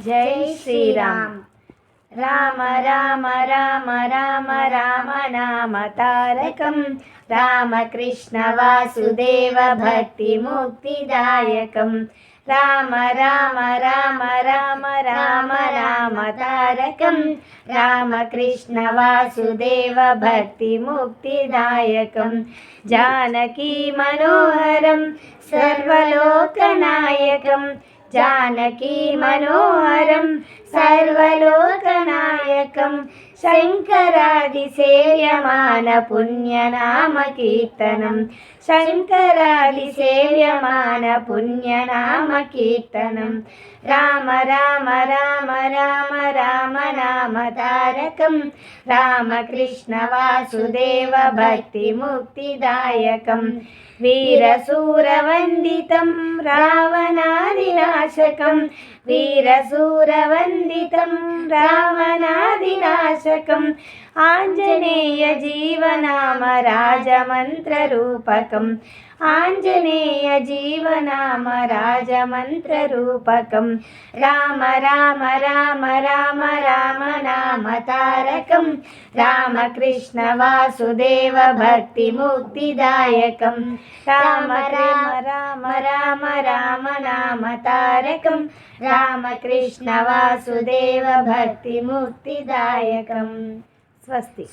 జై శ్రీరామ్. రామ రామ రామ రామ రామ నామ తారకం, రామకృష్ణ వాసుదేవ భక్తి ముక్తిదాయకం. రామ రామ రామ రామ రామ రామ తారకం, రామకృష్ణ వాసుదేవ భక్తి ముక్తిదాయకం. జానకీ మనోహరం సర్వలోకనాయకం, జానకీ మనోహరం సర్వలోకనాయకం. శంకరాది సేవ్యమాన పుణ్యనామ కీర్తనం, శంకరాది సేవ్యమాన పుణ్యనామ కీర్తనం. రామ రామ రామ రామ రామ నామ తారకం, రామకృష్ణ వాసుదేవ భక్తి ముక్తిదాయకం. వీరశూరవందితం రావణాదినాశకం, వీరశూరవందితం రావణాదినాశకం. ఆంజనేయ జీవనామ రాజమంత్రరూపకం, ఆంజనేయ జీవనామ రాజమంత్రరూపకం. రామ రామ రామ రామ రామ నామ తారకం, రామకృష్ణ వాసుదేవ భక్తి ముక్తిదాయకం. రామ రామ రామ రామ రామ నామ తారకం, రామకృష్ణ వాసుదేవ భక్తి ముక్తిదాయకం. స్వస్తి.